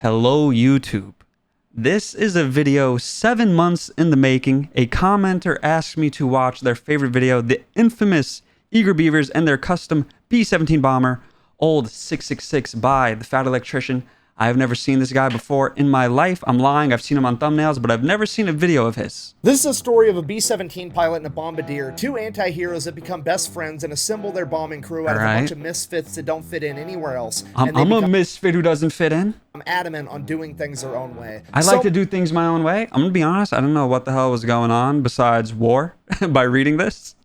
Hello YouTube. This is a video 7 months in the making. A commenter asked me to watch their favorite video, the infamous Eager Beavers and their custom B17 bomber, old 666 by the Fat Electrician. I've never seen this guy before in my life. I'm lying, I've seen him on thumbnails, but I've never seen a video of his. This is a story of a B-17 pilot and a bombardier, two anti-heroes that become best friends and assemble their bombing crew out of a bunch of misfits that don't fit in anywhere else. I'm a misfit who doesn't fit in. I'm adamant on doing things their own way. I like to do things my own way. I'm gonna be honest, I don't know what the hell was going on besides war by reading this.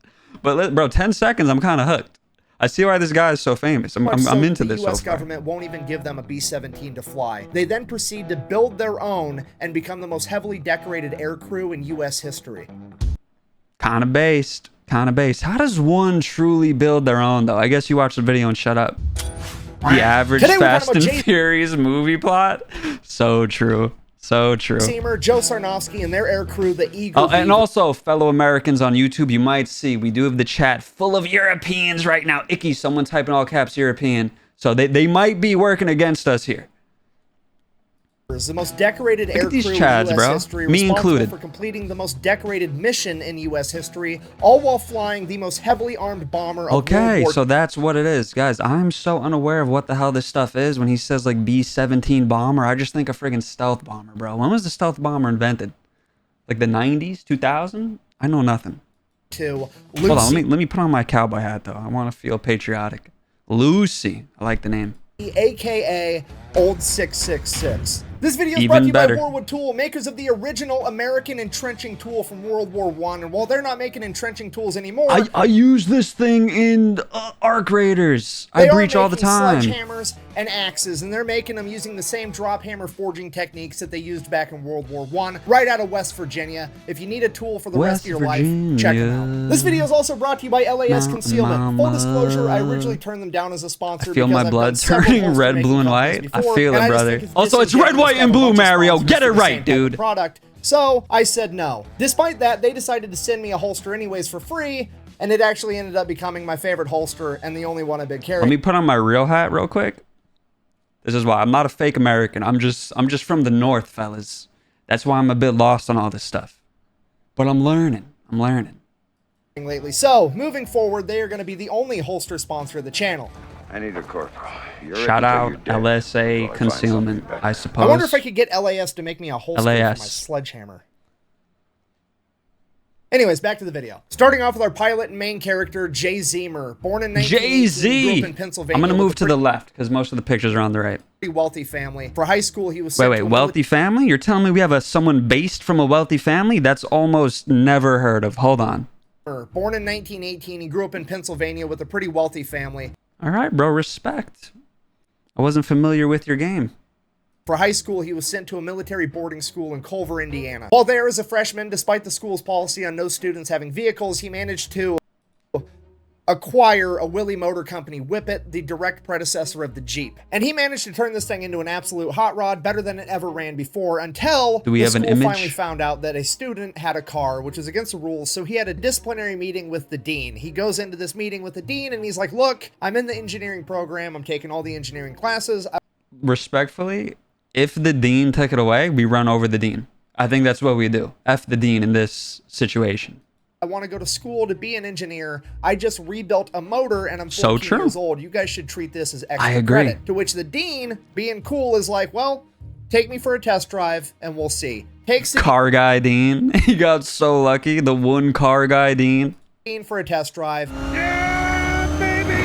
But bro, 10 seconds, I'm kind of hooked. I see why this guy is so famous. I'm into this. The U.S. government won't even give them a B-17 to fly. They then proceed to build their own and become the most heavily decorated aircrew in U.S. history. Kind of based. How does one truly build their own, though? I guess you watch the video and shut up. The average Fast and Furious movie plot? So true. So true. Seamer, Joe Sarnofsky, and their aircrew, the Eager Beavers. And also, fellow Americans on YouTube, you might see we do have the chat full of Europeans right now. Icky, someone type in all caps European. So they might be working against us here. The most decorated aircrew in Chads, U.S. bro. history, Me responsible included. for completing the most decorated mission in U.S. history, all while flying the most heavily armed bomber of Okay, World War so that's what it is. Guys, I'm so unaware of what the hell this stuff is. When he says like B-17 bomber, I just think a friggin' stealth bomber, bro. When was the stealth bomber invented? Like the 90s? 2000? I know nothing. II. Hold on, let me put on my cowboy hat, though. I want to feel patriotic. Lucy. I like the name. AKA Old 666. This video is Even brought to you better. by Warwood Tool, makers of the original American entrenching tool from World War I. And while they're not making entrenching tools anymore, I use this thing in arc raiders. I breach all the time. Sledgehammers and axes, and they're making them using the same drop hammer forging techniques that they used back in World War I, right out of West Virginia. If you need a tool for the rest of your life, check them out. This video is also brought to you by LAS Concealment. Full disclosure, I originally turned them down as a sponsor. I feel my blood turning red, blue, and white. I feel it, brother. Also, it's red, white, and blue, Mario. Get it right, dude. Product. So I said no. Despite that, they decided to send me a holster anyways for free, and it actually ended up becoming my favorite holster and the only one I've been carrying. Let me put on my real hat real quick. This is why I'm not a fake American. I'm just from the north, fellas. That's why I'm a bit lost on all this stuff. But I'm learning. Lately. So, moving forward, they are going to be the only holster sponsor of the channel. I need a corporal. Shout out LSA Concealment, I suppose. I wonder if I could get LAS to make me a holster for my sledgehammer. Anyways, back to the video. Starting off with our pilot and main character, Jay Zemer. Born in 1918, grew up in Pennsylvania. I'm going to move to the left because most of the pictures are on the right. Pretty wealthy family. For high school, he was sent Wait, wealthy family? You're telling me we have someone based from a wealthy family? That's almost never heard of. Hold on. Born in 1918, he grew up in Pennsylvania with a pretty wealthy family. All right, bro, respect. I wasn't familiar with your game. For high school, he was sent to a military boarding school in Culver, Indiana. While there as a freshman, despite the school's policy on no students having vehicles, he managed to acquire a Willys Motor Company Whippet, the direct predecessor of the Jeep. And he managed to turn this thing into an absolute hot rod, better than it ever ran before, until the school finally found out that a student had a car, which was against the rules, so he had a disciplinary meeting with the dean. He goes into this meeting with the dean, and he's like, look, I'm in the engineering program, I'm taking all the engineering classes. Respectfully, if the dean took it away, we run over the dean. I think that's what we do. F the dean in this situation. I want to go to school to be an engineer. I just rebuilt a motor and I'm 14 years old. You guys should treat this as extra credit. To which the dean, being cool, is like, well, take me for a test drive and we'll see. Takes the car guy dean. He got so lucky. The one car guy dean. For a test drive.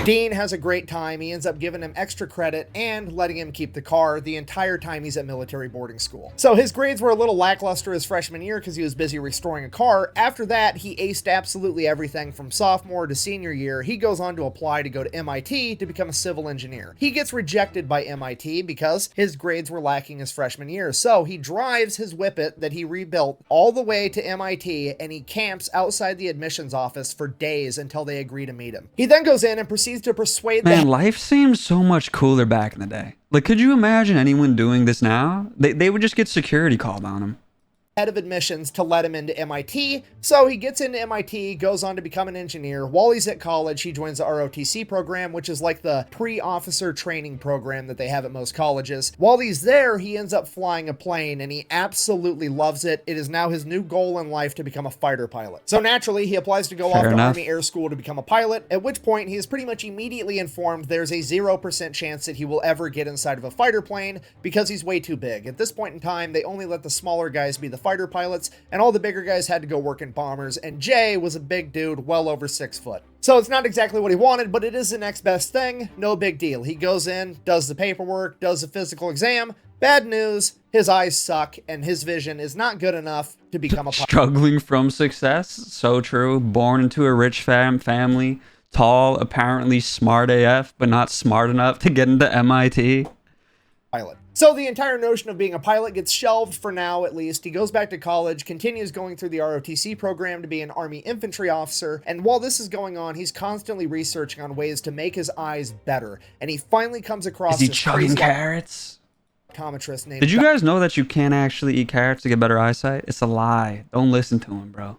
Dean has a great time. He ends up giving him extra credit and letting him keep the car the entire time he's at military boarding school. So his grades were a little lackluster his freshman year because he was busy restoring a car. After that, he aced absolutely everything from sophomore to senior year. He goes on to apply to go to MIT to become a civil engineer. He gets rejected by MIT because his grades were lacking his freshman year. So he drives his Whippet that he rebuilt all the way to MIT and he camps outside the admissions office for days until they agree to meet him. He then goes in and proceeds to persuade them. Man, life seems so much cooler back in the day. Like, could you imagine anyone doing this now? They would just get security called on them. head of admissions to let him into MIT. So he gets into MIT, goes on to become an engineer. While he's at college, he joins the ROTC program, which is like the pre-officer training program that they have at most colleges. While he's there, he ends up flying a plane and he absolutely loves it. It is now his new goal in life to become a fighter pilot. So naturally, he applies to go off to Army Air School to become a pilot, at which point he is pretty much immediately informed there's a 0% chance that he will ever get inside of a fighter plane because he's way too big. At this point in time, they only let the smaller guys be the fighter pilots, and all the bigger guys had to go work in bombers, and Jay was a big dude, well over 6 foot. So it's not exactly what he wanted, but it is the next best thing. No big deal. He goes in, does the paperwork, does the physical exam. Bad news, his eyes suck, and his vision is not good enough to become a pilot. Struggling from success? So true. Born into a rich family, tall, apparently smart AF, but not smart enough to get into MIT. Pilot. So the entire notion of being a pilot gets shelved for now, at least. He goes back to college, continues going through the ROTC program to be an Army infantry officer, and while this is going on, he's constantly researching on ways to make his eyes better, and he finally comes across Is he chugging carrots? Optometrist named Did you guys know that you can't actually eat carrots to get better eyesight? It's a lie. Don't listen to him, bro.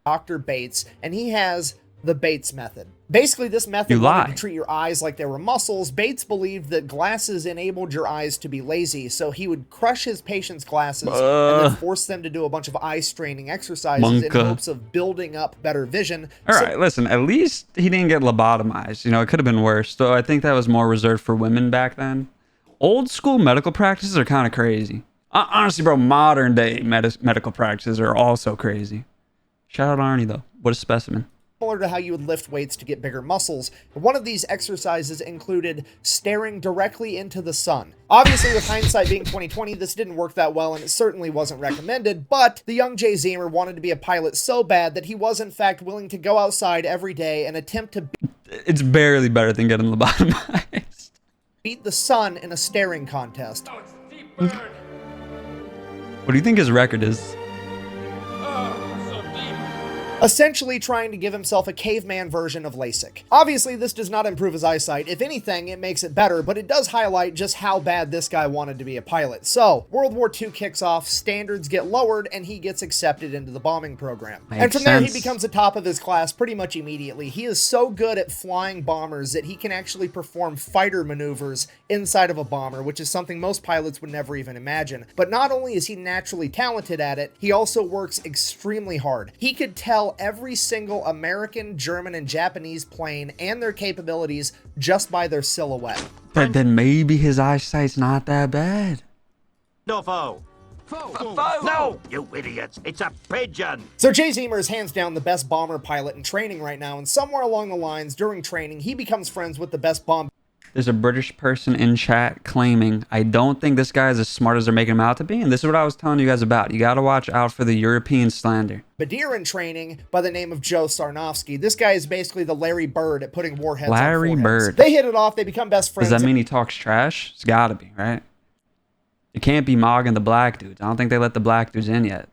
Dr. Bates, and he has the Bates method. Basically, this method wanted to treat your eyes like they were muscles. Bates believed that glasses enabled your eyes to be lazy, so he would crush his patients' glasses and then force them to do a bunch of eye-straining exercises in hopes of building up better vision. All right, listen, at least he didn't get lobotomized. You know, it could have been worse, though I think that was more reserved for women back then. Old school medical practices are kind of crazy. Honestly, bro, modern day medical practices are also crazy. Shout out Arnie, though. What a specimen. Similar to how you would lift weights to get bigger muscles. One of these exercises included staring directly into the sun. Obviously, with hindsight being 2020, this didn't work that well, and it certainly wasn't recommended, but the young Jay Zemer wanted to be a pilot so bad that he was, in fact, willing to go outside every day and attempt to It's barely better than getting lobotomized. Beat the sun in a staring contest. Oh, it's a deep burn. What do you think his record is? Essentially trying to give himself a caveman version of LASIK. Obviously, this does not improve his eyesight. If anything, it makes it better, but it does highlight just how bad this guy wanted to be a pilot. So, World War II kicks off, standards get lowered, and he gets accepted into the bombing program. And from there, he becomes the top of his class pretty much immediately. He is so good at flying bombers that he can actually perform fighter maneuvers inside of a bomber, which is something most pilots would never even imagine. But not only is he naturally talented at it, he also works extremely hard. He could tell every single American, German, and Japanese plane and their capabilities just by their silhouette. But then maybe his eyesight's not that bad. No foe. No, you idiots. It's a pigeon. So Jay Zemer is hands down the best bomber pilot in training right now, and somewhere along the lines, during training, he becomes friends with the best bomb. There's a British person in chat claiming, I don't think this guy is as smart as they're making him out to be. And this is what I was telling you guys about. You got to watch out for the European slander. Badir in training by the name of Joe Sarnofsky. This guy is basically the Larry Bird at putting warheads on foreheads. Bird. They hit it off. They become best friends. Does that mean he talks trash? It's got to be, right? It can't be mogging the black dudes. I don't think they let the black dudes in yet.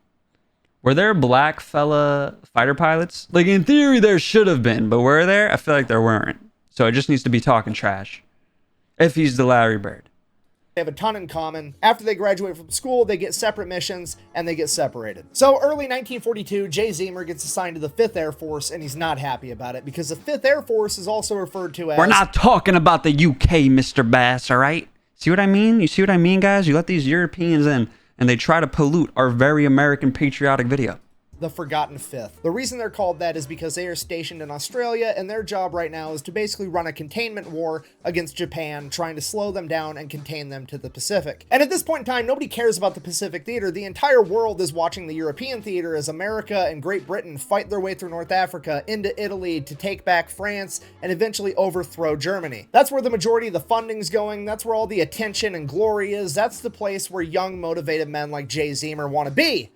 Were there black fella fighter pilots? Like, in theory, there should have been. But were there? I feel like there weren't. So it just needs to be talking trash. If he's the Larry Bird. They have a ton in common. After they graduate from school, they get separate missions and they get separated. So early 1942, Jay Zemer gets assigned to the 5th Air Force, and he's not happy about it because the 5th Air Force is also referred to as... We're not talking about the UK, Mr. Bass, all right? See what I mean? You see what I mean, guys? You let these Europeans in, and they try to pollute our very American patriotic video. The Forgotten Fifth. The reason they're called that is because they are stationed in Australia, and their job right now is to basically run a containment war against Japan, trying to slow them down and contain them to the Pacific. And at this point in time, nobody cares about the Pacific theater. The entire world is watching the European theater as America and Great Britain fight their way through North Africa into Italy to take back France and eventually overthrow Germany. That's where the majority of the funding's going. That's where all the attention and glory is. That's the place where young, motivated men like Jay Zemer want to be.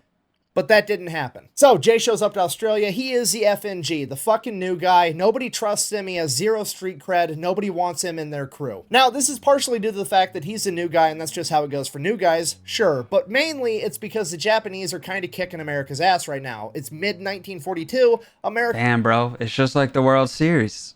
But that didn't happen. So Jay shows up to Australia. He is the FNG, the fucking new guy. Nobody trusts him. He has zero street cred. Nobody wants him in their crew. Now, this is partially due to the fact that he's a new guy, and that's just how it goes for new guys, sure. But mainly, it's because the Japanese are kind of kicking America's ass right now. It's mid-1942. America... Damn, bro. It's just like the World Series.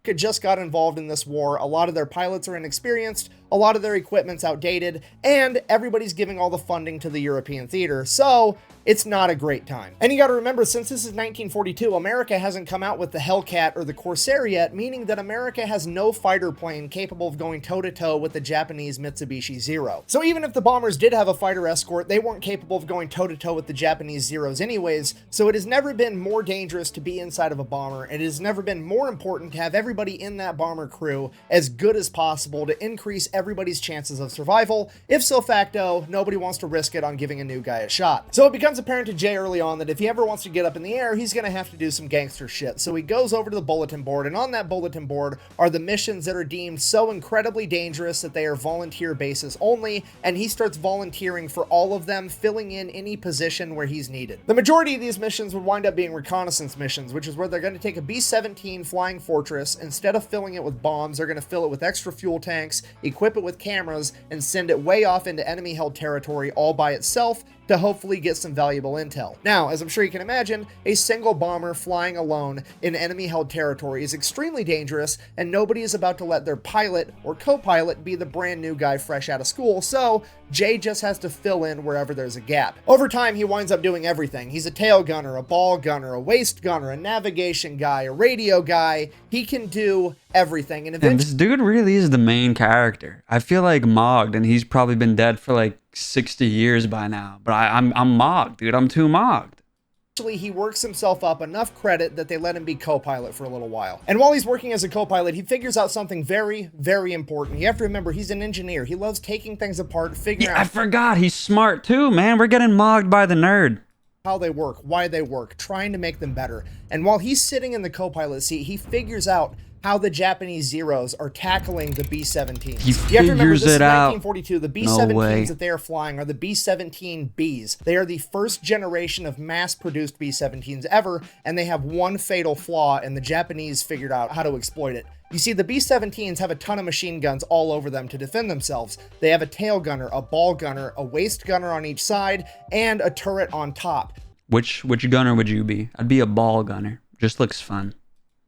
Just got involved in this war. A lot of their pilots are inexperienced. a lot of their equipment's outdated, and everybody's giving all the funding to the European theater, so it's not a great time. And you gotta remember, since this is 1942, America hasn't come out with the Hellcat or the Corsair yet, meaning that America has no fighter plane capable of going toe-to-toe with the Japanese Mitsubishi Zero. So even if the bombers did have a fighter escort, they weren't capable of going toe-to-toe with the Japanese Zeros anyways, so it has never been more dangerous to be inside of a bomber, and it has never been more important to have everybody in that bomber crew as good as possible to increase everybody's chances of survival. If so facto, nobody wants to risk it on giving a new guy a shot. So it becomes apparent to Jay early on that if he ever wants to get up in the air, he's gonna have to do some gangster shit. So he goes over to the bulletin board, and on that bulletin board are the missions that are deemed so incredibly dangerous that they are volunteer basis only, and he starts volunteering for all of them, filling in any position where he's needed. The majority of these missions would wind up being reconnaissance missions, which is where they're going to take a B-17 Flying Fortress. Instead of filling it with bombs, they're going to fill it with extra fuel tanks, equip it with cameras, and send it way off into enemy-held territory all by itself to hopefully get some valuable intel. Now, as I'm sure you can imagine, a single bomber flying alone in enemy-held territory is extremely dangerous, and nobody is about to let their pilot or co-pilot be the brand new guy fresh out of school, so Jay just has to fill in wherever there's a gap. Over time, he winds up doing everything. He's a tail gunner, a ball gunner, a waist gunner, a navigation guy, a radio guy. He can do everything, and eventually... And this dude really is the main character. I feel like Mogged, and he's probably been dead for like 60 years by now, but I'm Mogged, dude. I'm too Mogged. He works himself up enough credit that they let him be co-pilot for a little while. And while he's working as a co-pilot, he figures out something very, very important. You have to remember, he's an engineer. He loves taking things apart, figuring out... I forgot. He's smart too, man. We're getting mogged by the nerd. How they work, why they work, trying to make them better. And while he's sitting in the co-pilot seat, he figures out how the Japanese Zeros are tackling the B-17s. He you have to remember, figures this is it out. 1942. The No way. B-17s that they are flying are the B-17Bs. They are the first generation of mass-produced B-17s ever, and they have one fatal flaw, and the Japanese figured out how to exploit it. You see, the B-17s have a ton of machine guns all over them to defend themselves. They have a tail gunner, a ball gunner, a waist gunner on each side, and a turret on top. Which gunner would you be? I'd be a ball gunner. Just looks fun.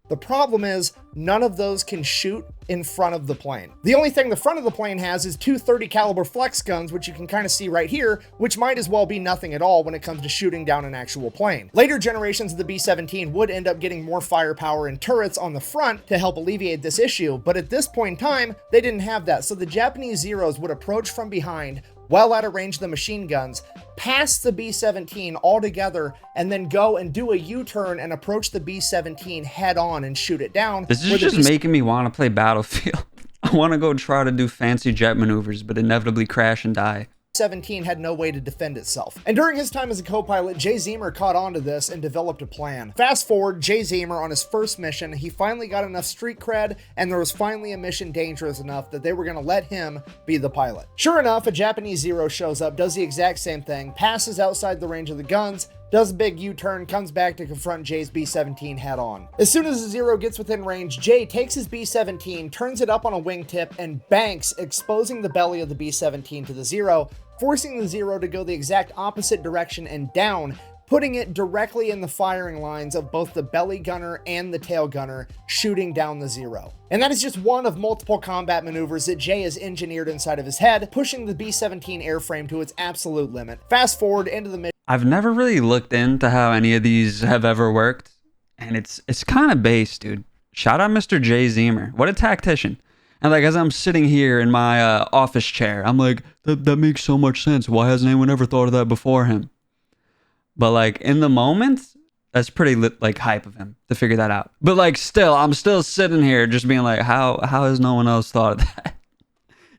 The problem is, none of those can shoot in front of the plane. The only thing the front of the plane has is two 30 caliber flex guns, which you can kind of see right here, which might as well be nothing at all when it comes to shooting down an actual plane. Later generations of the B-17 would end up getting more firepower and turrets on the front to help alleviate this issue, but at this point in time, they didn't have that, so the Japanese Zeros would approach from behind, well out of range of the machine guns, pass the B-17 altogether, and then go and do a U-turn and approach the B-17 head on and shoot it down. This is just making me want to play Battlefield. I want to go try to do fancy jet maneuvers, but inevitably crash and die. 17 had no way to defend itself. And during his time as a co-pilot, Jay Zemer caught on to this and developed a plan. Fast forward, Jay Zemer on his first mission, he finally got enough street cred, and there was finally a mission dangerous enough that they were going to let him be the pilot. Sure enough, a Japanese Zero shows up, does the exact same thing, passes outside the range of the guns, does a big U-turn, comes back to confront Jay's B-17 head on. As soon as the Zero gets within range, Jay takes his B-17, turns it up on a wingtip, and banks, exposing the belly of the B-17 to the Zero, forcing the Zero to go the exact opposite direction and down, putting it directly in the firing lines of both the belly gunner and the tail gunner, shooting down the Zero. And that is just one of multiple combat maneuvers that Jay has engineered inside of his head, pushing the B-17 airframe to its absolute limit. Fast forward into the mission. I've never really looked into how any of these have ever worked, and it's kind of base, dude. Shout out Mr. Jay Zemer. What a tactician. And like, as I'm sitting here in my office chair, I'm like, that makes so much sense. Why hasn't anyone ever thought of that before him? But like, in the moment, that's pretty like hype of him to figure that out. But like, still, I'm still sitting here just being like, how has no one else thought of that?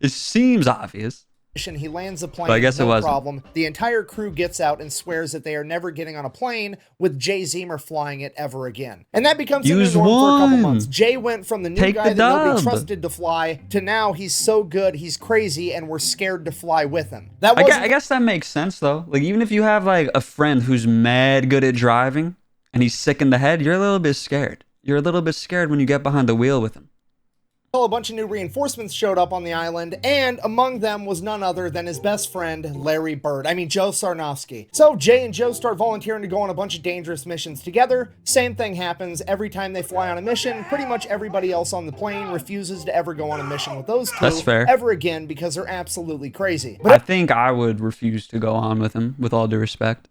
It seems obvious. He lands the plane, but I guess no it wasn't. problem. The entire crew gets out and swears that they are never getting on a plane with Jay Zemer flying it ever again. And that becomes a new norm for a couple months. Jay went from the new guy that nobody trusted to fly to now he's so good, he's crazy, and we're scared to fly with him. I guess that makes sense though. Like, even if you have like a friend who's mad good at driving and he's sick in the head, you're a little bit scared. You're a little bit scared when you get behind the wheel with him. A bunch of new reinforcements showed up on the island, and among them was none other than his best friend, Joe Sarnofsky. So Jay and Joe start volunteering to go on a bunch of dangerous missions together. Same thing happens every time they fly on a mission. Pretty much everybody else on the plane refuses to ever go on a mission with those two That's fair. ever again because they're absolutely crazy. I think I would refuse to go on with him, with all due respect.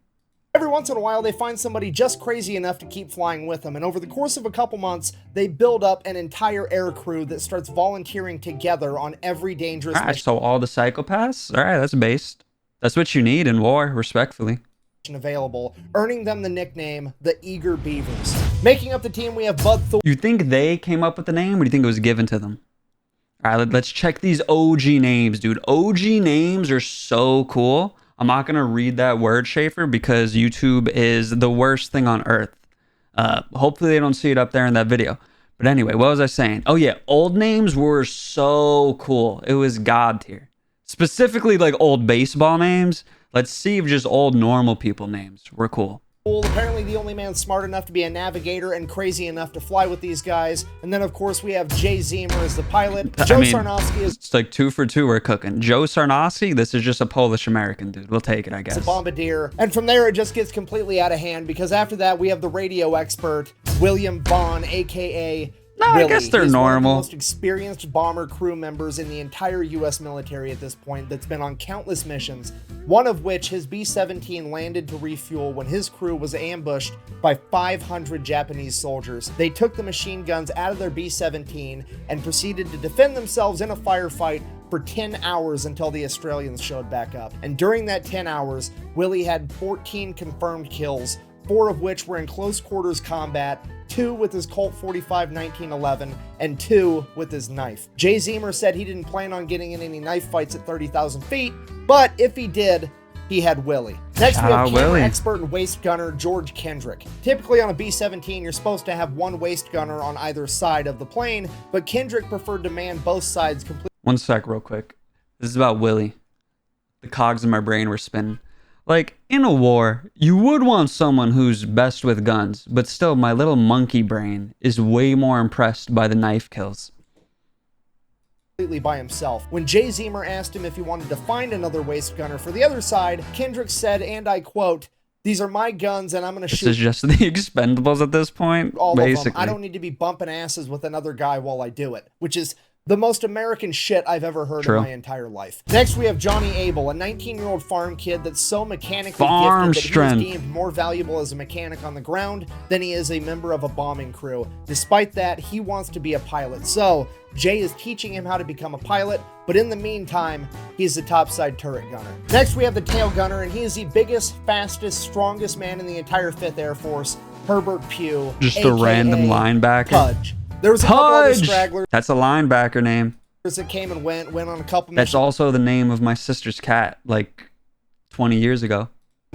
Every once in a while, they find somebody just crazy enough to keep flying with them, and over the course of a couple months, they build up an entire air crew that starts volunteering together on every dangerous All right, so all the psychopaths? All right, that's based. That's what you need in war, respectfully. mission available, earning them the nickname the Eager Beavers. Making up the team, we have Bud Thor. You think they came up with the name, or do you think it was given to them? All right, let's check these OG names, dude. OG names are so cool. I'm not going to read that word, Schaefer, because YouTube is the worst thing on earth. Hopefully they don't see it up there in that video. But anyway, what was I saying? Oh yeah, old names were so cool. It was God tier. Specifically like old baseball names. Let's see if just old normal people names were cool. Apparently the only man smart enough to be a navigator and crazy enough to fly with these guys. And then, of course, we have Jay Zemer as the pilot. Joe Sarnofsky is... It's like 2 for 2 we're cooking. Joe Sarnofsky, this is just a Polish-American dude. We'll take it, I guess. ...a bombardier. And from there, it just gets completely out of hand because after that, we have the radio expert, William Vaughn, a.k.a. No, Willie. I guess they're He's normal. one of the most experienced bomber crew members in the entire U.S. military at this point that's been on countless missions, one of which his B-17 landed to refuel when his crew was ambushed by 500 Japanese soldiers. They took the machine guns out of their B-17 and proceeded to defend themselves in a firefight for 10 hours until the Australians showed back up. And during that 10 hours, Willie had 14 confirmed kills, 4 of which were in close quarters combat, 2 with his Colt 45 1911, and 2 with his knife. Jay Zemer said he didn't plan on getting in any knife fights at 30,000 feet, but if he did, he had Willie. Next, we have camera expert and waist gunner George Kendrick. Typically on a B-17, you're supposed to have one waist gunner on either side of the plane, but Kendrick preferred to man both sides completely. One sec real quick. This is about Willie. The cogs in my brain were spinning. Like, in a war, you would want someone who's best with guns, but still, my little monkey brain is way more impressed by the knife kills. Completely by himself. When Jay Zemer asked him if he wanted to find another waist gunner for the other side, Kendrick said, and I quote, "These are my guns and I'm going to shoot." This is just the Expendables at this point, all basically. Of them. I don't need to be bumping asses with another guy while I do it, which is the most American shit I've ever heard in my entire life. Next, we have Johnny Abel, a 19-year-old farm kid that's so mechanically gifted that he is deemed more valuable as a mechanic on the ground than he is a member of a bombing crew. Despite that, he wants to be a pilot. So, Jay is teaching him how to become a pilot, but in the meantime, he's the topside turret gunner. Next, we have the tail gunner, and he is the biggest, fastest, strongest man in the entire 5th Air Force, Herbert Pugh, just a random linebacker. Pudge. There was a couple other stragglers. That's a linebacker name. That came and went on a couple missions. That's also the name of my sister's cat, like 20 years ago.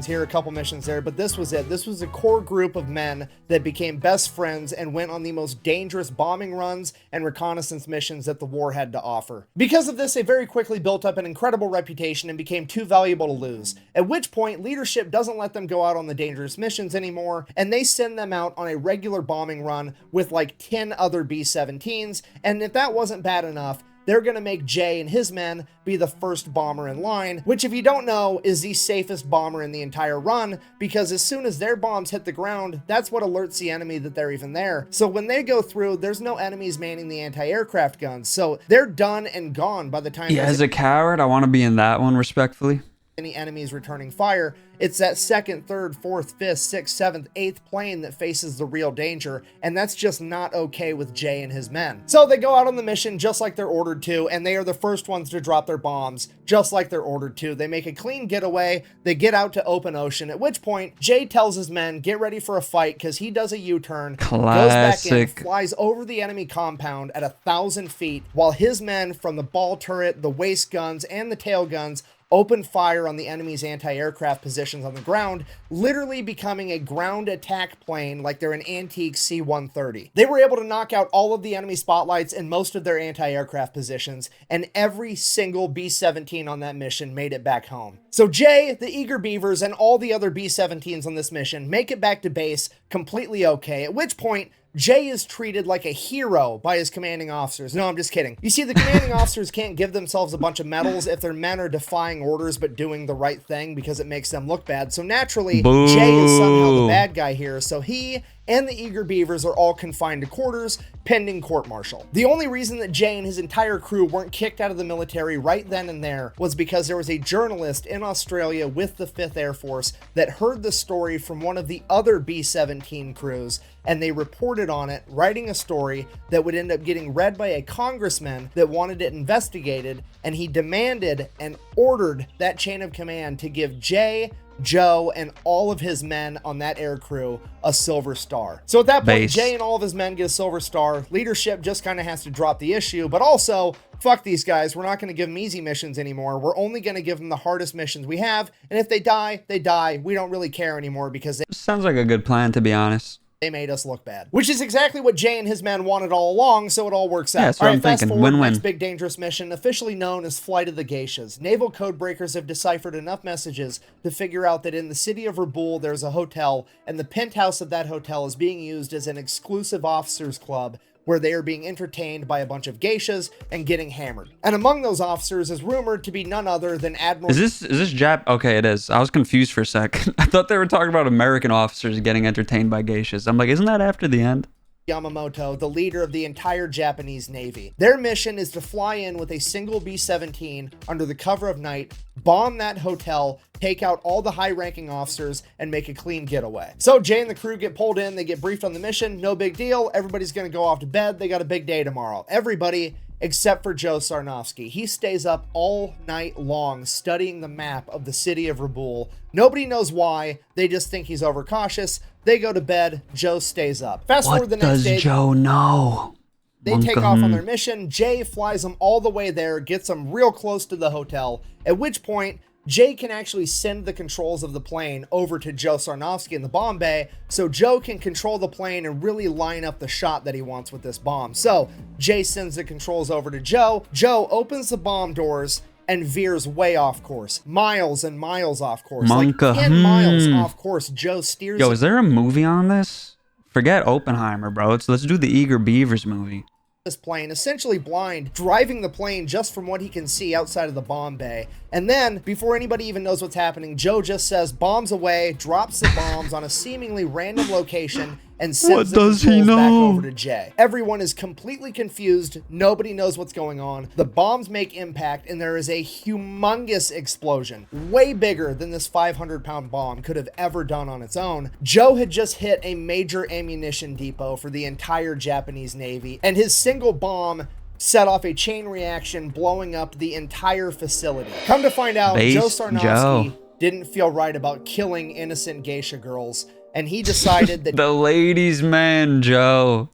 Here, a couple missions there, but this was it. This was a core group of men that became best friends and went on the most dangerous bombing runs and reconnaissance missions that the war had to offer. Because of this, they very quickly built up an incredible reputation and became too valuable to lose, at which point leadership doesn't let them go out on the dangerous missions anymore, and they send them out on a regular bombing run with like 10 other B-17s, and if that wasn't bad enough, they're going to make Jay and his men be the first bomber in line, which if you don't know is the safest bomber in the entire run, because as soon as their bombs hit the ground, that's what alerts the enemy that they're even there. So when they go through, there's no enemies manning the anti-aircraft guns, so they're done and gone by the time... Yeah, as a coward, I want to be in that one, respectfully. Any enemies returning fire, it's that 2nd, 3rd, 4th, 5th, 6th, 7th, 8th plane that faces the real danger, and that's just not okay with Jay and his men. So they go out on the mission just like they're ordered to, and they are the first ones to drop their bombs just like they're ordered to. They make a clean getaway, they get out to open ocean, at which point Jay tells his men, get ready for a fight, because he does a U-turn, goes back in, flies over the enemy compound at 1,000 feet, while his men from the ball turret, the waist guns, and the tail guns open fire on the enemy's anti-aircraft positions on the ground, literally becoming a ground attack plane like they're an antique C-130. They were able to knock out all of the enemy spotlights and most of their anti-aircraft positions, and every single B-17 on that mission made it back home. So Jay, the Eager Beavers, and all the other B-17s on this mission make it back to base completely okay, at which point Jay is treated like a hero by his commanding officers. No, I'm just kidding. You see, the commanding officers can't give themselves a bunch of medals if their men are defying orders but doing the right thing because it makes them look bad. So naturally, Boo. Jay is somehow the bad guy here. So he and the Eager Beavers are all confined to quarters pending court-martial. The only reason that Jay and his entire crew weren't kicked out of the military right then and there was because there was a journalist in Australia with the 5th Air Force that heard the story from one of the other B-17 crews, and they reported on it, writing a story that would end up getting read by a congressman that wanted it investigated, and he demanded and ordered that chain of command to give Jay, Joe, and all of his men on that air crew a silver star. So at that point, Jay and all of his men get a silver star. Leadership just kind of has to drop the issue, but also, fuck these guys. We're not going to give them easy missions anymore. We're only going to give them the hardest missions we have, and if they die, they die. We don't really care anymore because Sounds like a good plan, to be honest. they made us look bad. Which is exactly what Jay and his men wanted all along, so it all works out. Yeah, that's what I'm fast thinking. forward, Win-win. next big dangerous mission, officially known as Flight of the Geishas. Naval code breakers have deciphered enough messages to figure out that in the city of Raboul, there's a hotel, and the penthouse of that hotel is being used as an exclusive officers club where they are being entertained by a bunch of geishas and getting hammered. And among those officers is rumored to be none other than Admiral... Is this Jap? Okay, it is. I was confused for a sec. I thought they were talking about American officers getting entertained by geishas. I'm like, isn't that after the end? Yamamoto, the leader of the entire Japanese Navy. Their mission is to fly in with a single B-17 under the cover of night, bomb that hotel, take out all the high-ranking officers, and make a clean getaway. So Jay and the crew get pulled in, they get briefed on the mission, no big deal, everybody's gonna go off to bed, they got a big day tomorrow. Everybody except for Joe Sarnofsky. He stays up all night long studying the map of the city of Raboul. Nobody knows why, they just think he's overcautious. They go to bed, Joe stays up. Fast forward the next day. What does Joe know? They take off on their mission. Jay flies them all the way there, gets them real close to the hotel, at which point Jay can actually send the controls of the plane over to Joe Sarnofsky in the bomb bay, so Joe can control the plane and really line up the shot that he wants with this bomb. So Jay sends the controls over to Joe. Joe opens the bomb doors and veers way off course. Miles and miles off course. Monka. Like 10 miles off course. Joe steers... Yo, is there a movie on this? Forget Oppenheimer, bro. Let's do the Eager Beavers movie. This plane, essentially blind, driving the plane just from what he can see outside of the bomb bay. And then, before anybody even knows what's happening, Joe just says, bombs away, drops the bombs on a seemingly random location, and sends the controls back over to Jay. Everyone is completely confused. Nobody knows what's going on. The bombs make impact, and there is a humongous explosion, way bigger than this 500-pound bomb could have ever done on its own. Joe had just hit a major ammunition depot for the entire Japanese Navy, and his single bomb set off a chain reaction, blowing up the entire facility. Come to find out, Joe Sarnofsky didn't feel right about killing innocent geisha girls, and he decided that... The ladies' man, Joe.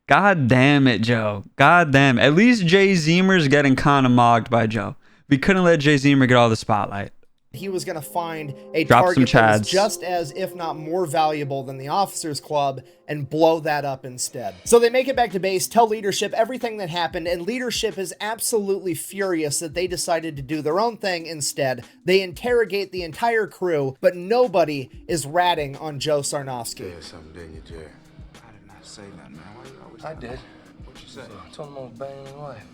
God damn it, Joe. God damn. At least Jay Zemer's getting kind of mocked by Joe. We couldn't let Jay Zemer get all the spotlight. He was going to find a target that was just as, if not more valuable than the officers club, and blow that up instead. So they make it back to base, tell leadership everything that happened, and leadership is absolutely furious that they decided to do their own thing instead. They interrogate the entire crew, but nobody is ratting on Joe Sarnofsky. Yeah, something, didn't you, Jerry? I did not say nothing, man. Why you always... I did. What you say? I told him I was banging his wife.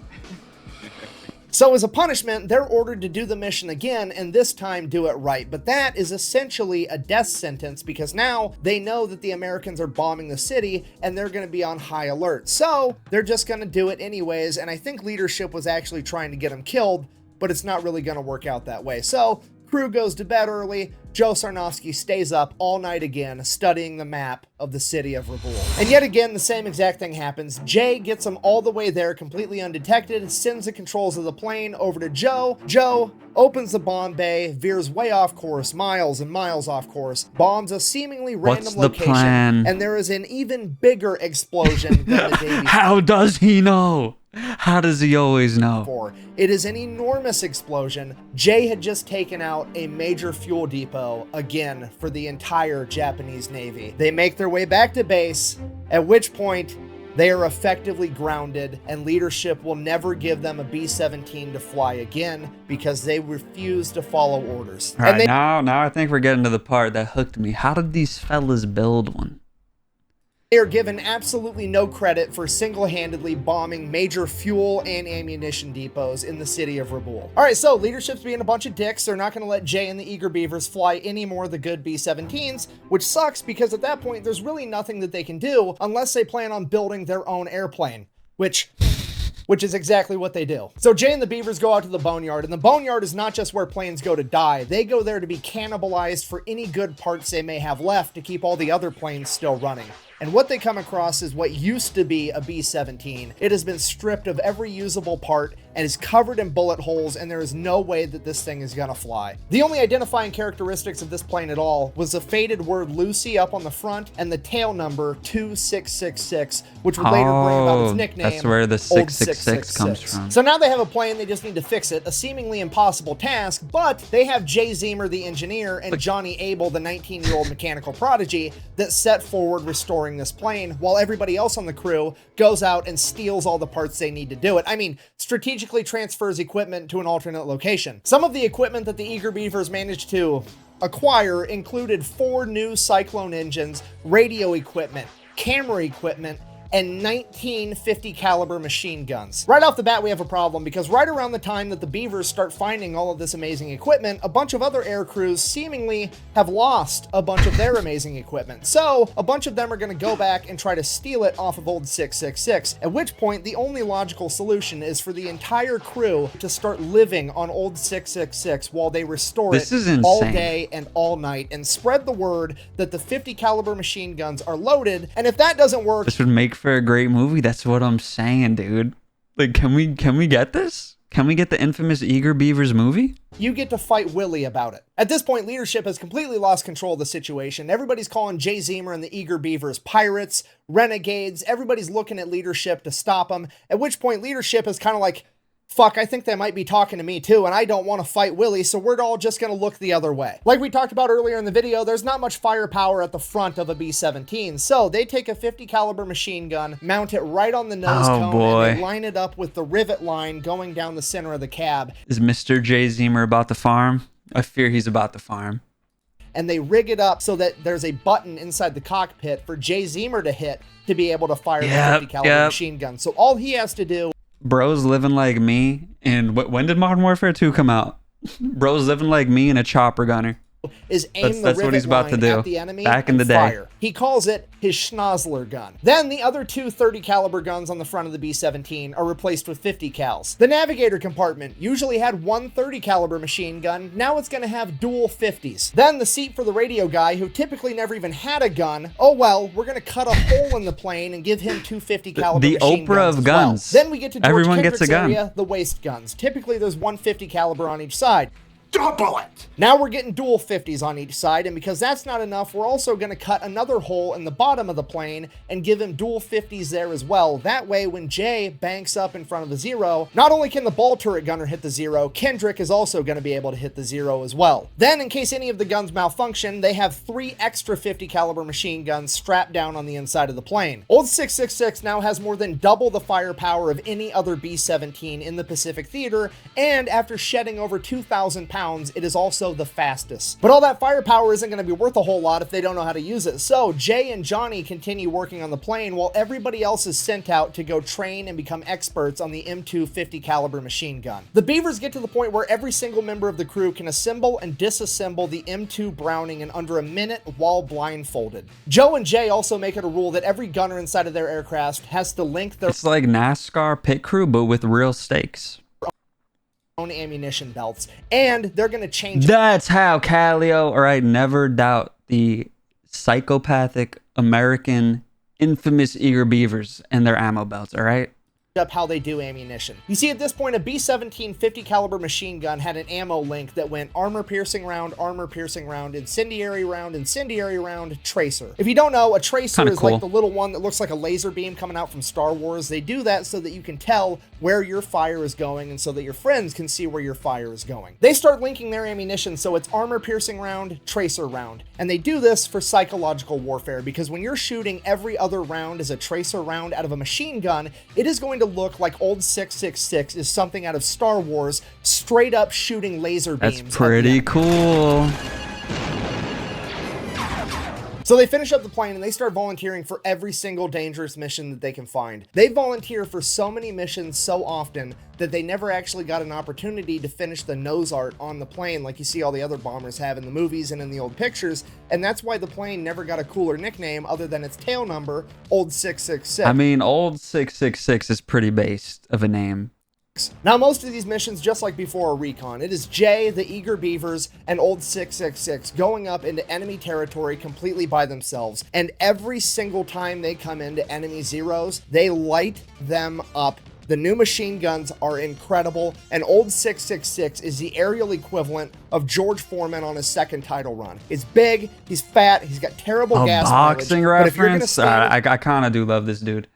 So as a punishment, they're ordered to do the mission again, and this time do it right. But that is essentially a death sentence, because now they know that the Americans are bombing the city and they're going to be on high alert. So they're just going to do it anyways, and I think leadership was actually trying to get them killed, but it's not really going to work out that way. So crew goes to bed early. Joe Sarnofsky stays up all night again, studying the map of the city of Raboul. And yet again, the same exact thing happens. Jay gets them all the way there completely undetected, sends the controls of the plane over to Joe. Joe opens the bomb bay, veers way off course, miles and miles off course, bombs a seemingly random location, and there is an even bigger explosion than the day before. How does he know? How does he always know? It is an enormous explosion. Jay had just taken out a major fuel depot again for the entire Japanese Navy. They make their way back to base, at which point they are effectively grounded, and leadership will never give them a B-17 to fly again because they refuse to follow orders. All right, now I think we're getting to the part that hooked me. How did these fellas build one? They are given absolutely no credit for single-handedly bombing major fuel and ammunition depots in the city of Raboul. All right, so leadership's being a bunch of dicks. They're not going to let Jay and the Eager Beavers fly any more of the good B-17s, which sucks because at that point, there's really nothing that they can do unless they plan on building their own airplane, which is exactly what they do. So Jay and the Beavers go out to the boneyard, and the boneyard is not just where planes go to die. They go there to be cannibalized for any good parts they may have left to keep all the other planes still running. And what they come across is what used to be a B-17. It has been stripped of every usable part and is covered in bullet holes, and there is no way that this thing is gonna fly. The only identifying characteristics of this plane at all was the faded word Lucy up on the front and the tail number 2666, which would later bring about its nickname. That's where the Old 666 comes from. So now they have a plane, they just need to fix it, a seemingly impossible task, but they have Jay Zemer, the engineer, and Johnny Abel, the 19-year-old mechanical prodigy, that set forward restoring this plane, while everybody else on the crew goes out and steals all the parts they need to do it. I mean, strategically transfers equipment to an alternate location. Some of the equipment that the Eager Beavers managed to acquire included 4 new Cyclone engines, radio equipment, camera equipment, and 19 50 caliber machine guns. Right off the bat, we have a problem because right around the time that the Beavers start finding all of this amazing equipment, a bunch of other air crews seemingly have lost a bunch of their amazing equipment. So a bunch of them are going to go back and try to steal it off of old 666, at which point the only logical solution is for the entire crew to start living on old 666 while they restore This is it all insane. day and all night and spread the word that the 50 caliber machine guns are loaded. And if that doesn't work, This would make for a great movie. That's what I'm saying, dude. Like, can we get this? Can we get the infamous Eager Beavers movie? you get to fight Willie about it. At this point, leadership has completely lost control of the situation. Everybody's calling Jay Zemer and the Eager Beavers pirates, renegades. Everybody's looking at leadership to stop them, at which point leadership is kind of like, fuck, I think they might be talking to me too, and I don't want to fight Willie, so we're all just going to look the other way. Like we talked about earlier in the video, there's not much firepower at the front of a B17, so they take a 50 caliber machine gun, mount it right on the nose cone, and they line it up with the rivet line going down the center of the cab. Is Mr. Jay Zemer about to farm? I fear he's about to farm. And they rig it up so that there's a button inside the cockpit for Jay Zemer to hit to be able to fire the 50 caliber machine gun. So all he has to do... Bros living like me, and when did Modern Warfare 2 come out? Bros living like me and a chopper gunner. Is aim That's the what he's rivet about to line do. at the enemy Back in and the day. fire. He calls it his Schnozzler gun. Then the other two 30 caliber guns on the front of the B-17 are replaced with 50 cals. The navigator compartment usually had one 30 caliber machine gun. Now it's going to have dual 50s. Then the seat for the radio guy, who typically never even had a gun. Oh well, we're going to cut a hole in the plane and give him two 50 caliber the machine Oprah guns of as well. guns. Then we get to George Everyone Kendrick's gets a gun. area, the waist guns. Typically there's 150 caliber on each side. Double it! Now we're getting dual 50s on each side, and because that's not enough, we're also going to cut another hole in the bottom of the plane and give him dual 50s there as well. That way, when Jay banks up in front of the zero, not only can the ball turret gunner hit the zero, Kendrick is also going to be able to hit the zero as well. Then, in case any of the guns malfunction, they have 3 extra 50 caliber machine guns strapped down on the inside of the plane. Old 666 now has more than double the firepower of any other B-17 in the Pacific Theater, and after shedding over 2,000 pounds, it is also the fastest. But all that firepower isn't going to be worth a whole lot if they don't know how to use it. So Jay and Johnny continue working on the plane while everybody else is sent out to go train and become experts on the M2 50 caliber machine gun. The Beavers get to the point where every single member of the crew can assemble and disassemble the M2 Browning in under a minute while blindfolded. Joe and Jay also make it a rule that every gunner inside of their aircraft has to link their It's like NASCAR pit crew, but with real stakes. own ammunition belts, and they're going to change That's how Calio, or I never doubt the psychopathic American infamous Eager Beavers and their ammo belts, all right? up how they do ammunition. You see, at this point, a B-17 50 caliber machine gun had an ammo link that went armor piercing round, incendiary round, tracer. If you don't know, a tracer Kinda is cool. like the little one that looks like a laser beam coming out from Star Wars. They do that so that you can tell where your fire is going and so that your friends can see where your fire is going. They start linking their ammunition so it's armor piercing round, tracer round. And they do this for psychological warfare, because when you're shooting every other round as a tracer round out of a machine gun, it is going to look like old 666 is something out of Star Wars, straight up shooting laser beams. That's pretty cool. So they finish up the plane and they start volunteering for every single dangerous mission that they can find. They volunteer for so many missions so often that they never actually got an opportunity to finish the nose art on the plane like you see all the other bombers have in the movies and in the old pictures, and that's why the plane never got a cooler nickname other than its tail number, Old 666. I mean, Old 666 is pretty based of a name. Now, most of these missions, just like before, are recon. It is Jay, the Eager Beavers, and Old 666 going up into enemy territory completely by themselves. And every single time they come into enemy zeros, they light them up. The new machine guns are incredible, and Old 666 is the aerial equivalent of George Foreman on his second title run. He's big, he's fat, he's got terrible gas boxing mileage, but if you're gonna reference? stand- I kind of do love this dude.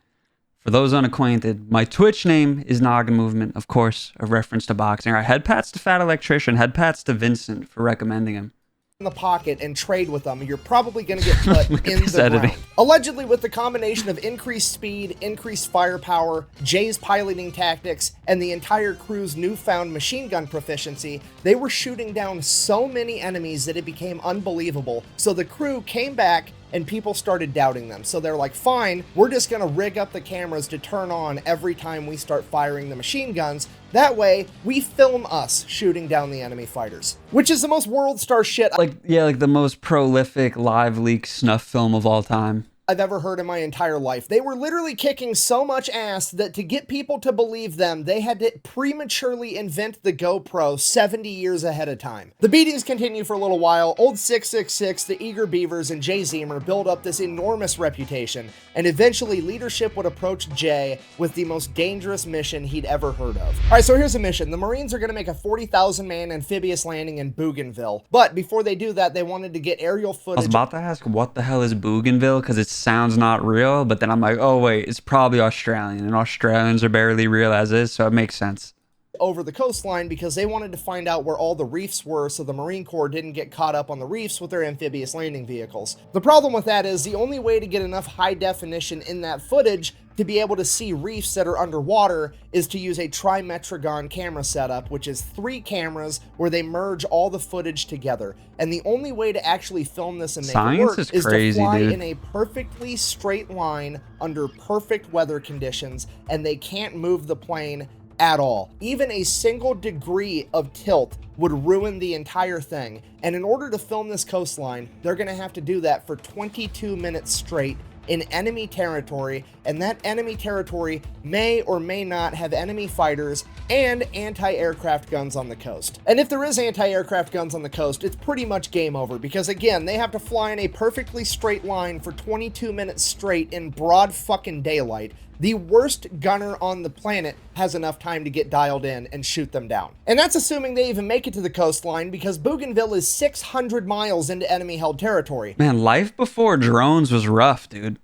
For those unacquainted, my Twitch name is Noggin Movement, of course, a reference to boxing. All right, head pats to Fat Electrician, head pats to Vincent for recommending him. in the pocket and trade with them, you're probably going to get put in this the editing. ground. Allegedly, with the combination of increased speed, increased firepower, Jay's piloting tactics, and the entire crew's newfound machine gun proficiency, they were shooting down so many enemies that it became unbelievable. So the crew came back and people started doubting them. So they're like, fine, we're just gonna rig up the cameras to turn on every time we start firing the machine guns. That way, we film us shooting down the enemy fighters. Which is the most world star shit Like the most prolific live leak snuff film of all time. I've ever heard in my entire life. They were literally kicking so much ass that to get people to believe them, they had to prematurely invent the GoPro 70 years ahead of time. The beatings continue for a little while. Old 666, the Eager Beavers, and Jay Zemer build up this enormous reputation, and eventually leadership would approach Jay with the most dangerous mission he'd ever heard of. All right, so here's a mission. The Marines are going to make a 40,000 man amphibious landing in Bougainville, but before they do that, they wanted to get aerial I was footage. about to ask, what the hell is Bougainville? Because it sounds not real, but then I'm like, oh wait, it's probably Australian, and Australians are barely real as is, so it makes sense. Over the coastline because they wanted to find out where all the reefs were so the Marine Corps didn't get caught up on the reefs with their amphibious landing vehicles. The problem with that is the only way to get enough high definition in that footage to be able to see reefs that are underwater is to use a trimetragon camera setup, which is 3 cameras where they merge all the footage together. And the only way to actually film this and make it work is crazy, to fly dude. in a perfectly straight line under perfect weather conditions, and they can't move the plane at all. Even a single degree of tilt would ruin the entire thing. And in order to film this coastline, they're going to have to do that for 22 minutes straight in enemy territory, and that enemy territory may or may not have enemy fighters and anti-aircraft guns on the coast. And if there is anti-aircraft guns on the coast, it's pretty much game over, because again, they have to fly in a perfectly straight line for 22 minutes straight in broad fucking daylight. The worst gunner on the planet has enough time to get dialed in and shoot them down. And that's assuming they even make it to the coastline, because Bougainville is 600 miles into enemy-held territory. Man, life before drones was rough, dude.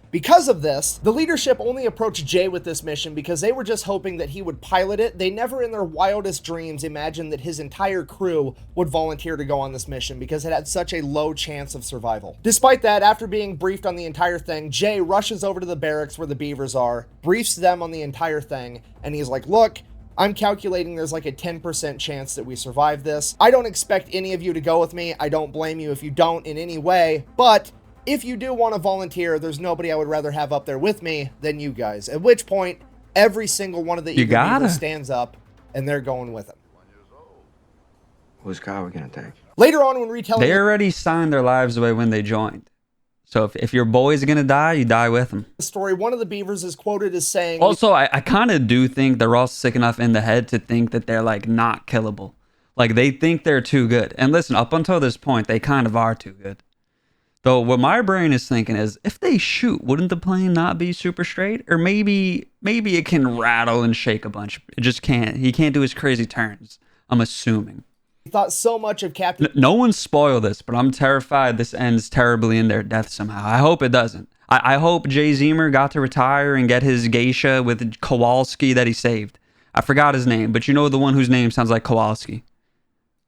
Because of this, the leadership only approached Jay with this mission because they were just hoping that he would pilot it. They never in their wildest dreams imagined that his entire crew would volunteer to go on this mission because it had such a low chance of survival. Despite that, after being briefed on the entire thing, Jay rushes over to the barracks where the Beavers are, briefs them on the entire thing, and he's like, look, I'm calculating there's like a 10% chance that we survive this. I don't expect any of you to go with me. I don't blame you if you don't in any way, but if you do want to volunteer, there's nobody I would rather have up there with me than you guys. At which point, every single one of the Eager Beavers stands up, and they're going with him. Whose car are we gonna take? Later on, when retelling They already signed their lives away when they joined. So if your boy's gonna die, you die with him. the story, one of the Beavers is quoted as saying, Also, I kind of do think they're all sick enough in the head to think that they're like not killable. Like they think they're too good. And listen, up until this point, they kind of are too good. Though what my brain is thinking is, if they shoot, wouldn't the plane not be super straight? Or maybe it can rattle and shake a bunch. It just can't. He can't do his crazy turns. I'm assuming. he thought so much of Captain No one spoiled this, but I'm terrified this ends terribly in their death somehow. I hope it doesn't. I hope Jay Zemer got to retire and get his geisha with Kowalski that he saved. I forgot his name, but you know the one whose name sounds like Kowalski.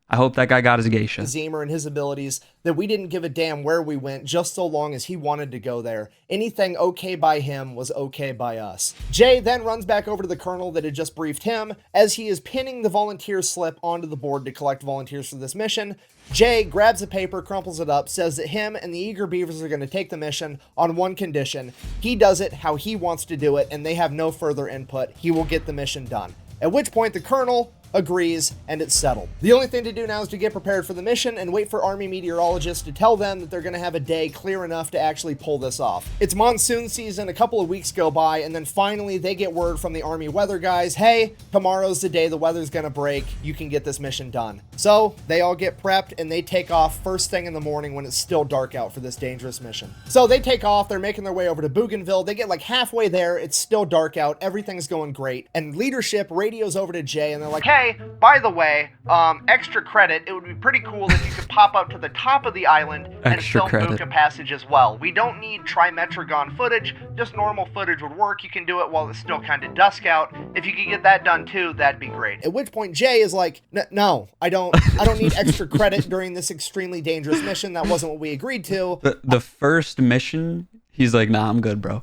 I hope that guy got his geisha. Zimmer and his abilities, that we didn't give a damn where we went just so long as he wanted to go there. Anything okay by him was okay by us. Jay then runs back over to the colonel that had just briefed him. As he is pinning the volunteer slip onto the board to collect volunteers for this mission, Jay grabs a paper, crumples it up, says that him and the Eager Beavers are going to take the mission on one condition. He does it how he wants to do it, and they have no further input. He will get the mission done. At which point the colonel agrees, and it's settled. The only thing to do now is to get prepared for the mission and wait for Army meteorologists to tell them that they're going to have a day clear enough to actually pull this off. It's monsoon season, a couple of weeks go by, and then finally they get word from the Army weather guys, hey, tomorrow's the day the weather's going to break, you can get this mission done. So they all get prepped and they take off first thing in the morning when it's still dark out for this dangerous mission. So they take off, they're making their way over to Bougainville, they get like halfway there, it's still dark out, everything's going great, and leadership radios over to Jay and they're like, hey, by the way, extra credit, it would be pretty cool if you could pop up to the top of the island and film Buka Passage as well. We don't need trimetragon footage, just normal footage would work. You can do it while it's still kind of dusk out. If you could get that done too, that'd be great. At which point Jay is like, no, I don't need extra credit during this extremely dangerous mission. That wasn't what we agreed to. The first mission, he's like, nah, I'm good, bro.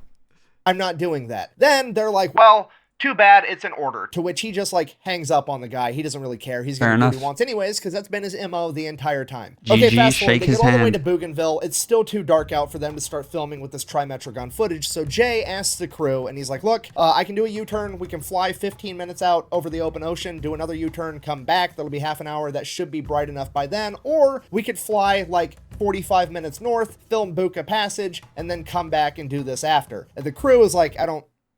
I'm not doing that. Then they're like, well, too bad, it's an order. To which he just like hangs up on the guy. He doesn't really care. He's gonna do what he wants anyways, because that's been his MO the entire time. Okay, fast forward, they get all the way to Bougainville. It's still too dark out for them to start filming with this trimetragon footage. So Jay asks the crew, and he's like, look, I can do a U-turn. We can fly 15 minutes out over the open ocean, do another U-turn, come back. That'll be half an hour. That should be bright enough by then. Or we could fly like 45 minutes north, film Buka Passage, and then come back and do this after. And the crew is like,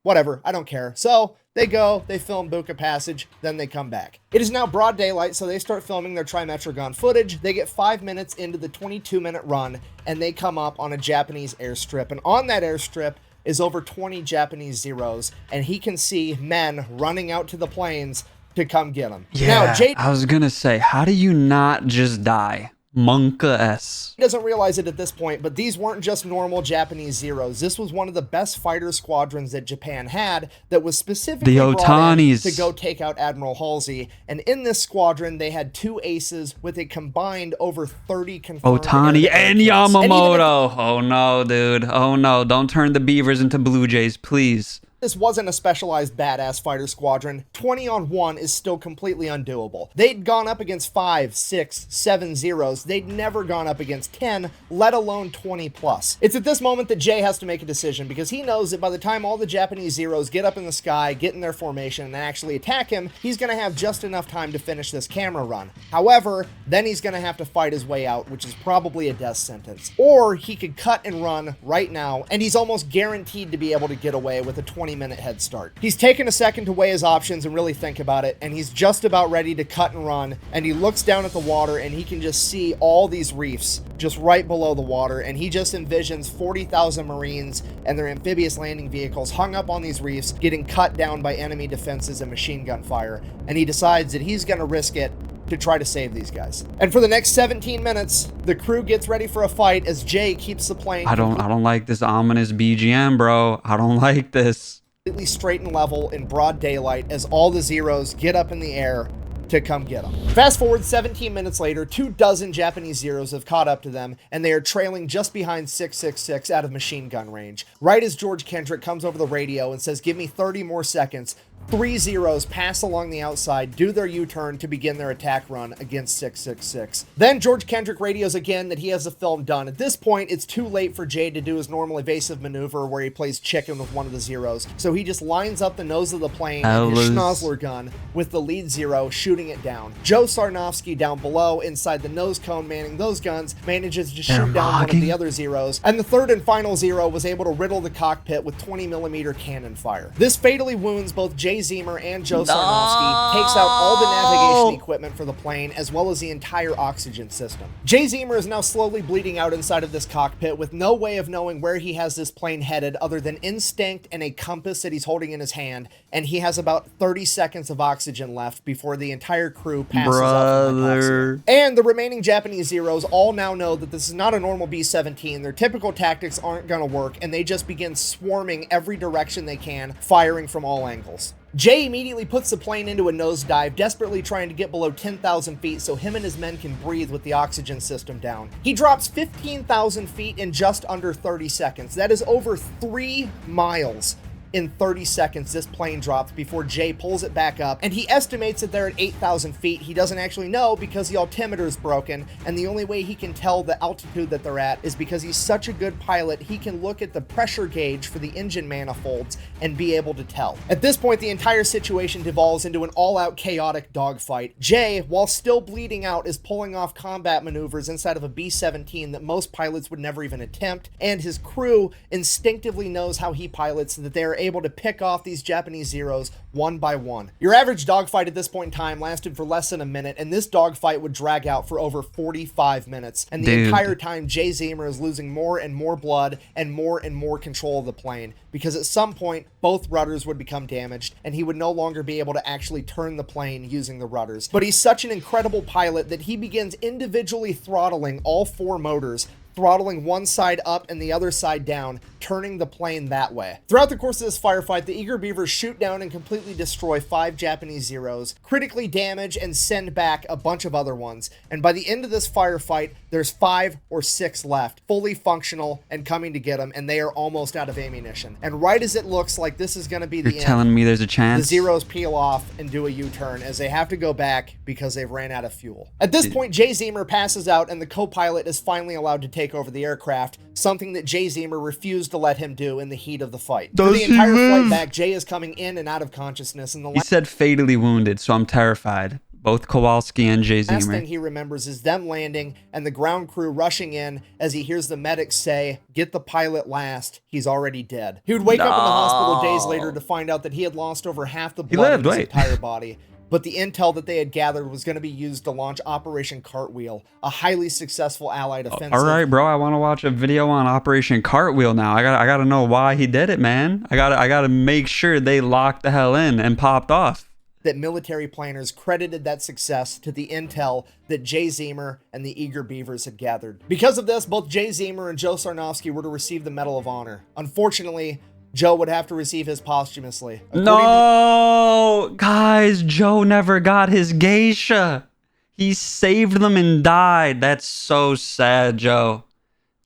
whatever, I don't care. So they go, they film Buka Passage, then they come back. It is now broad daylight, so they start filming their trimetragon footage. They get 5 minutes into the 22-minute run, and they come up on a Japanese airstrip. And on that airstrip is over 20 Japanese Zeros, and he can see men running out to the planes to come get him. Yeah, now, I was gonna say, how do you not just die? Monka S. He doesn't realize it at this point, but these weren't just normal Japanese Zeros. This was one of the best fighter squadrons that Japan had that was specifically brought in to go take out Admiral Halsey. And in this squadron, they had 2 aces with a combined over 30 confirmed Otani and Yamamoto. Oh no, dude. Oh no, don't turn the Beavers into Blue Jays, please. This wasn't a specialized badass fighter squadron. 20 on 1 is still completely undoable. They'd gone up against 5, 6, 7 Zeros. They'd never gone up against 10, let alone 20 plus. It's at this moment that Jay has to make a decision because he knows that by the time all the Japanese Zeros get up in the sky, get in their formation, and actually attack him, he's going to have just enough time to finish this camera run. However, then he's going to have to fight his way out, which is probably a death sentence. Or he could cut and run right now, and he's almost guaranteed to be able to get away with a 20-minute head start. He's taken a second to weigh his options and really think about it, and he's just about ready to cut and run, and he looks down at the water and he can just see all these reefs just right below the water, and he just envisions 40,000 Marines and their amphibious landing vehicles hung up on these reefs getting cut down by enemy defenses and machine gun fire, and he decides that he's going to risk it to try to save these guys. And for the next 17 minutes, the crew gets ready for a fight as Jay keeps the plane I don't like this ominous BGM, bro. I don't like this. Completely straight and level in broad daylight as all the Zeros get up in the air to come get them. Fast forward 17 minutes later, 24 Japanese Zeros have caught up to them, and they are trailing just behind 666 out of machine gun range. Right as George Kendrick comes over the radio and says, give me 30 more seconds, 3 Zeros pass along the outside, do their U-turn to begin their attack run against 666. Then George Kendrick radios again that he has the film done. At this point, it's too late for Jay to do his normal evasive maneuver where he plays chicken with one of the Zeros. So he just lines up the nose of the plane and his schnozzler gun with the lead Zero shooting it down. Joe Sarnofsky down below inside the nose cone manning those guns manages to shoot down one of the other Zeros. And the third and final Zero was able to riddle the cockpit with 20mm cannon fire. This fatally wounds both Jay Zimmer and Joe Sarnofsky, takes out all the navigation equipment for the plane as well as the entire oxygen system. Jay Zimmer is now slowly bleeding out inside of this cockpit with no way of knowing where he has this plane headed other than instinct and a compass that he's holding in his hand, and he has about 30 seconds of oxygen left before the entire crew passes out from hypoxia. And the remaining Japanese Zeros all now know that this is not a normal B17. Their typical tactics aren't going to work, and they just begin swarming every direction they can, firing from all angles. Jay immediately puts the plane into a nosedive, desperately trying to get below 10,000 feet so him and his men can breathe with the oxygen system down. He drops 15,000 feet in just under 30 seconds. That is over 3 miles. In 30 seconds, this plane drops before Jay pulls it back up, and he estimates that they're at 8,000 feet. He doesn't actually know because the altimeter is broken, and the only way he can tell the altitude that they're at is because he's such a good pilot, he can look at the pressure gauge for the engine manifolds and be able to tell. At this point, the entire situation devolves into an all-out chaotic dogfight. Jay, while still bleeding out, is pulling off combat maneuvers inside of a B17 that most pilots would never even attempt, and his crew instinctively knows how he pilots, that they are able to pick off these Japanese Zeros one by one. Your average dogfight at this point in time lasted for less than a minute, and this dogfight would drag out for over 45 minutes. And the entire time, Jay Zemer is losing more and more blood and more control of the plane, because at some point, both rudders would become damaged, and he would no longer be able to actually turn the plane using the rudders. But he's such an incredible pilot that he begins individually throttling all 4 motors, throttling one side up and the other side down, turning the plane that way. Throughout the course of this firefight, the Eager Beavers shoot down and completely destroy 5 Japanese Zeros, critically damage and send back a bunch of other ones. And by the end of this firefight, there's 5 or 6 left, fully functional and coming to get them, and they are almost out of ammunition. And right as it looks like this is going to be the end, you're telling me there's a chance? The Zeros peel off and do a U-turn as they have to go back because they've ran out of fuel. At this point, Jay Zemer passes out and the co-pilot is finally allowed to take over the aircraft, something that Jay Zemer refused to let him do in the heat of the fight. For the entire flight back, Jay is coming in and out of consciousness. And he said fatally wounded, so I'm terrified. Both Kowalski and Jay Zemer. Last thing he remembers is them landing and the ground crew rushing in as he hears the medics say, "Get the pilot last, he's already dead." He would wake up in the hospital days later to find out that he had lost over half the blood in his entire body. But the intel that they had gathered was going to be used to launch Operation Cartwheel, a highly successful Allied offensive. All right, bro, I want to watch a video on Operation Cartwheel now. I gotta know why he did it, man. I gotta make sure they locked the hell in and popped off. That military planners credited that success to the intel that Jay Zemer and the Eager Beavers had gathered. Because of this, both Jay Zemer and Joe Sarnofsky were to receive the Medal of Honor. Unfortunately, Joe would have to receive his posthumously. No, guys, Joe never got his geisha. He saved them and died. That's so sad, Joe.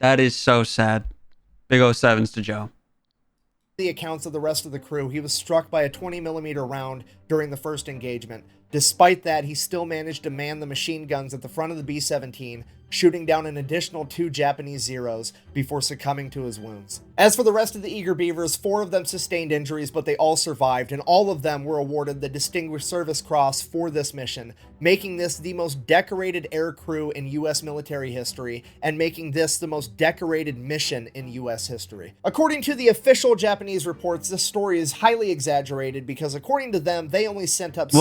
That is so sad. Big 07s to Joe. The accounts of the rest of the crew, he was struck by a 20mm round during the first engagement. Despite that, he still managed to man the machine guns at the front of the B-17, shooting down an additional 2 Japanese Zeros before succumbing to his wounds. As for the rest of the Eager Beavers, 4 of them sustained injuries, but they all survived, and all of them were awarded the Distinguished Service Cross for this mission, making this the most decorated air crew in U.S. military history, and making this the most decorated mission in U.S. history. According to the official Japanese reports, this story is highly exaggerated because according to them, they only sent up...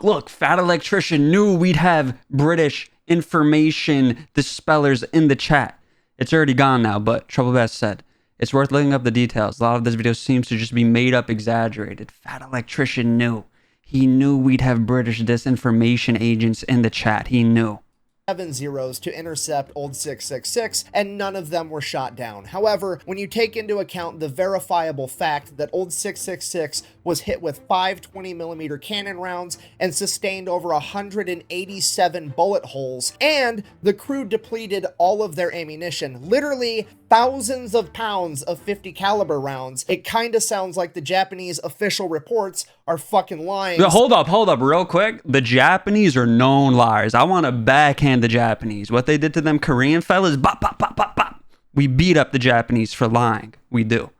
Look, Fat Electrician knew we'd have British information dispellers in the chat. It's already gone now, but Trouble Bass said, it's worth looking up the details. A lot of this video seems to just be made up, exaggerated. Fat Electrician knew. He knew we'd have British disinformation agents in the chat. He knew. 7 Zeros to intercept Old 666, and none of them were shot down. However, when you take into account the verifiable fact that Old 666 was hit with 5 20mm cannon rounds and sustained over 187 bullet holes, and the crew depleted all of their ammunition, literally thousands of pounds of 50 caliber rounds, it kind of sounds like the Japanese official reports are fucking lying. Hold up real quick. The Japanese are known liars. I want to backhand the Japanese. What they did to them Korean fellas, bop, bop, bop, bop, bop. We beat up the Japanese for lying. We do.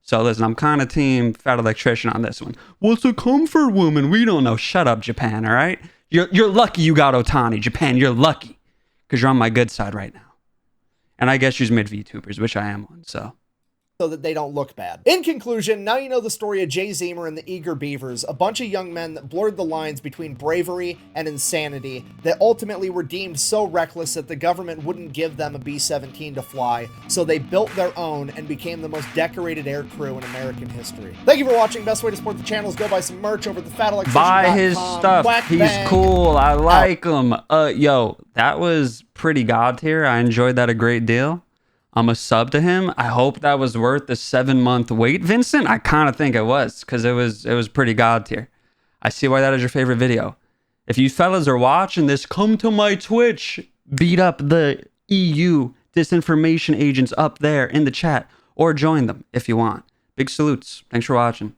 So listen, I'm kind of team Fat Electrician on this one. What's a comfort woman? We don't know. Shut up, Japan, all right? You're lucky you got Otani. Japan, you're lucky. Because you're on my good side right now. And I guess you're mid VTubers, which I am one, so that they don't look bad. In conclusion, now you know the story of Jay Zemer and the Eager Beavers, a bunch of young men that blurred the lines between bravery and insanity that ultimately were deemed so reckless that the government wouldn't give them a B-17 to fly, so they built their own and became the most decorated air crew in American history. Thank you for watching. Best way to support the channel is go buy some merch over at theFatElectrician.com. Buy his stuff. He's cool. I like him. Yo, that was pretty god tier. I enjoyed that a great deal. I'm a sub to him. I hope that was worth the 7-month wait, Vincent. I kind of think it was, because it was pretty god tier. I see why that is your favorite video. If you fellas are watching this, come to my Twitch. Beat up the EU disinformation agents up there in the chat, or join them if you want. Big salutes. Thanks for watching.